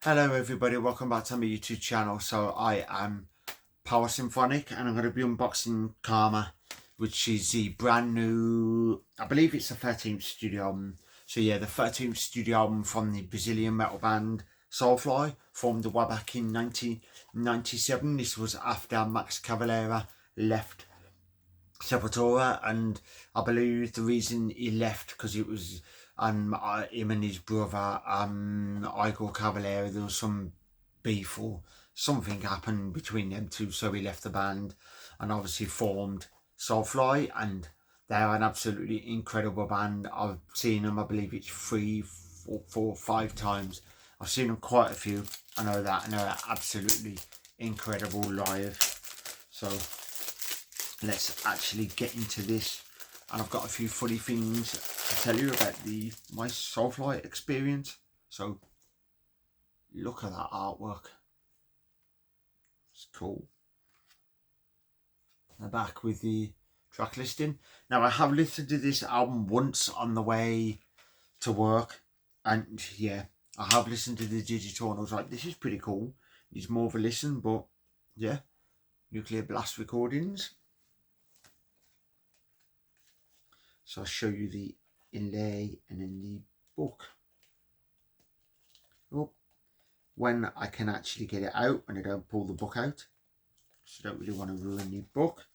Hello everybody, welcome back to my YouTube channel. So I am Power Symphonic and I'm going to be unboxing Chama, which is the brand new, I believe it's the 13th studio album. So yeah, the 13th studio album from the Brazilian metal band Soulfly, formed way back in 1997. This was after Max Cavalera left Sepultura, and I believe the reason he left because it was him and his brother Igor Cavalera, there was some beef or something happened between them two, so he left the band and obviously formed Soulfly, and they're an absolutely incredible band. I've seen them, I believe it's 3, 4, 5 times. I've seen them quite a few, I know that, and they're absolutely incredible live. So let's actually get into this, and I've got a few funny things to tell you about my Soulfly experience. So look at that artwork, it's cool. The back with the track listing. Now I have listened to this album once on the way to work, and yeah, I have listened to the digital and I was like, this is pretty cool. It's more of a listen, but yeah, Nuclear Blast Recordings. So I'll show you the inlay and then the book. Oh, when I can actually get it out and I don't pull the book out. So I don't really want to ruin the book.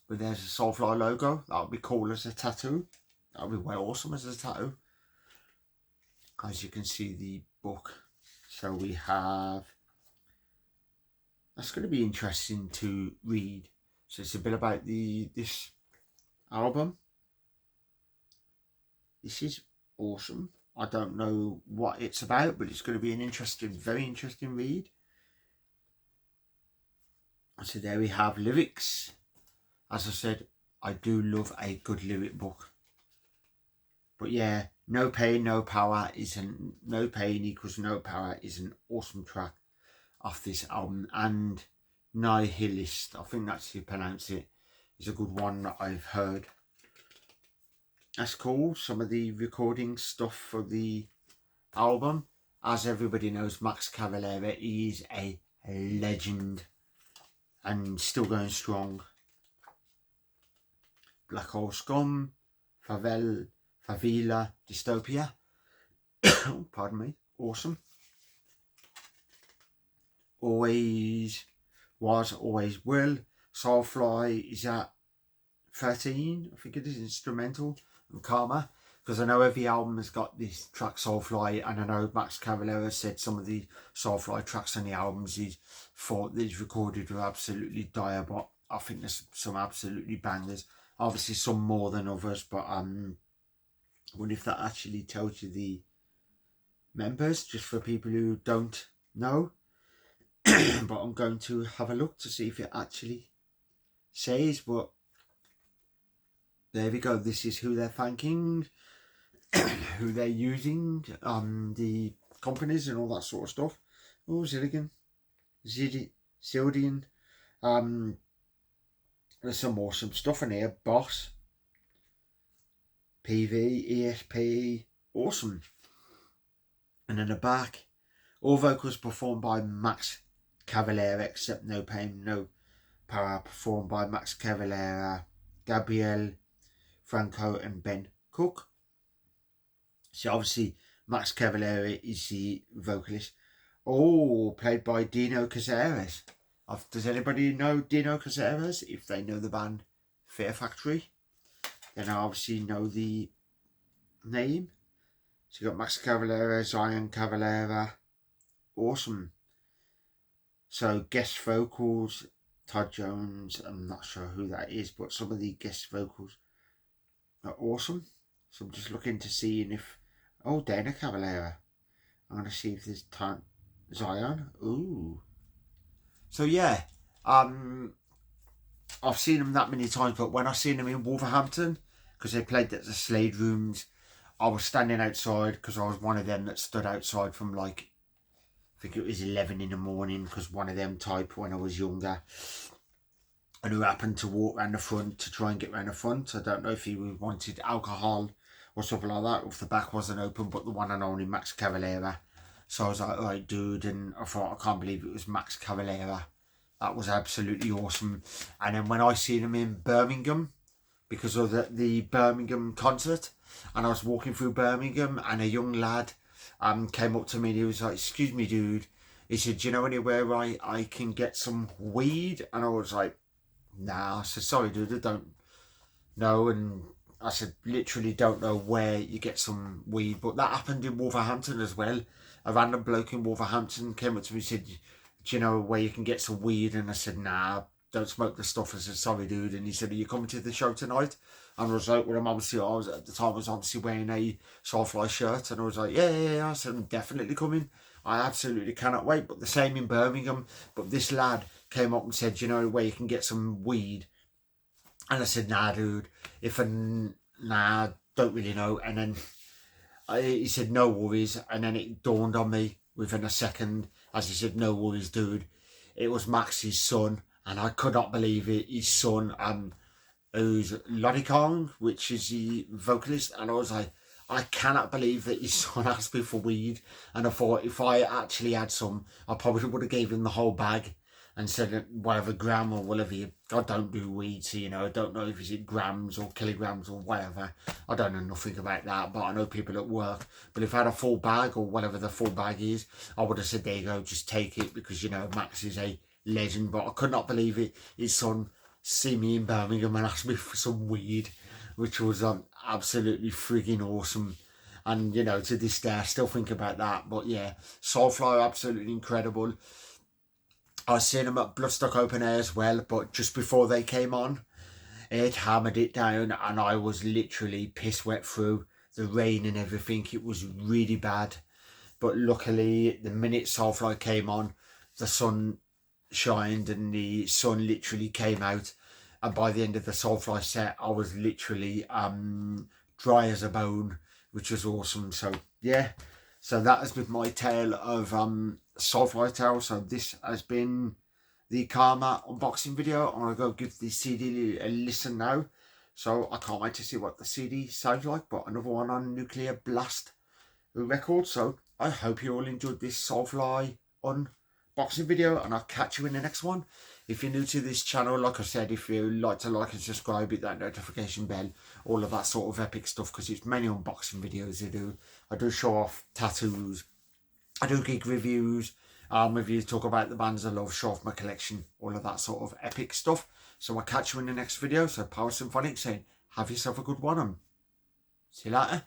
But there's a Soulfly logo. That would be cool as a tattoo. That would be well awesome as a tattoo. As you can see, the book. So we have... That's going to be interesting to read. So it's a bit about this album. This is awesome. I don't know what it's about, but it's going to be an interesting, very interesting read. So there we have lyrics. As I said, I do love a good lyric book. But yeah, No Pain, No Power No Pain Equals No Power is an awesome track off this album. And Nihilist, I think that's how you pronounce it, is a good one that I've heard. That's cool. Some of the recording stuff for the album. As everybody knows, Max Cavalera is a legend and still going strong. Black Hole Scum, Favela Dystopia. Pardon me. Awesome. Always Was, Always Will. Soulfly is at 13, I think it is, instrumental, and Chama, because I know every album has got this track Soulfly, and I know Max Cavalera said some of the Soulfly tracks on the albums he's thought that he's recorded were absolutely dire, but I think there's some absolutely bangers. Obviously some more than others, but I wonder if that actually tells you the members, just for people who don't know. But I'm going to have a look to see if it actually says, but there we go. This is who they're thanking, who they're using, the companies and all that sort of stuff. Oh, Zilligan, Zildian. There's some awesome stuff in here. Boss, PV, ESP, awesome. And in the back, all vocals performed by Max Cavalera, except No Pain, No Power, performed by Max Cavalera, Gabriel Franco and Ben Cook. So obviously Max Cavalera is the vocalist. Oh, played by Dino Caceres. Does anybody know Dino Caceres? If they know the band Fear Factory, then I obviously know the name. So you got Max Cavalera, Zion Cavalera. Awesome. So guest vocals, Todd Jones. I'm not sure who that is, but some of the guest vocals are awesome. So I'm just looking to see if... Oh, Dana Cavalera. I'm going to see if there's Zion. Ooh. So yeah, I've seen them that many times, but when I seen them in Wolverhampton, because they played at the Slade Rooms, I was standing outside, because I was one of them that stood outside from like, I think it was 11 in the morning, because one of them type when I was younger, and who happened to walk around the front to try and get around the front. I don't know if he wanted alcohol or something like that, or if the back wasn't open, but the one and only Max Cavalera So I was like, right, dude, and I thought, I can't believe it was Max Cavalera. That was absolutely awesome. And then when I seen him in Birmingham, because of the Birmingham concert, and I was walking through Birmingham, and a young lad came up to me and he was like, excuse me, dude. He said, do you know anywhere I can get some weed? And I was like, nah. I said, sorry, dude, I don't know. And I said, literally don't know where you get some weed. But that happened in Wolverhampton as well. A random bloke in Wolverhampton came up to me and said, do you know where you can get some weed? And I said, nah, don't smoke the stuff. I said, sorry, dude. And he said, are you coming to the show tonight? And I was like, well, at the time I was obviously wearing a Soulfly shirt. And I was like, yeah. I said, I'm definitely coming. I absolutely cannot wait. But the same in Birmingham. But this lad came up and said, you know where you can get some weed? And I said, nah, dude, nah, don't really know. And then he said, no worries. And then it dawned on me within a second, as he said, no worries, dude. It was Max's son. And I could not believe it. His son, who's Lottie Kong, which is the vocalist. And I was like, I cannot believe that his son asked me for weed. And I thought, if I actually had some, I probably would have gave him the whole bag and said whatever gram or whatever I don't do weed, so you know, I don't know if it's grams or kilograms or whatever. I don't know nothing about that, but I know people at work. But if I had a full bag or whatever the full bag is, I would have said, there you go, just take it, because you know Max is a legend. But I could not believe it. His son see me in Birmingham and asked me for some weed, which was absolutely frigging awesome. And you know, to this day I still think about that. But yeah, Soulfly, absolutely incredible. I seen them at Bloodstock Open Air as well, but just before they came on, it hammered it down and I was literally piss wet through the rain and everything. It was really bad. But luckily, the minute Soulfly came on, the sun shined and the sun literally came out. And by the end of the Soulfly set, I was literally dry as a bone, which was awesome. So yeah, so that has been my tale of Soulfly tale. So this has been the Chama unboxing video. I'm going to go give the CD a listen now. So I can't wait to see what the CD sounds like. But another one on Nuclear Blast record. So I hope you all enjoyed this Soulfly unboxing video, and I'll catch you in the next one. If you're new to this channel, like I said, if you like to like and subscribe, hit that notification bell, all of that sort of epic stuff, because it's many unboxing videos I do show off tattoos, I do gig reviews, reviews, talk about the bands I love, show off my collection, all of that sort of epic stuff. So I'll catch you in the next video. So Power Symphonic saying, have yourself a good one and see you later.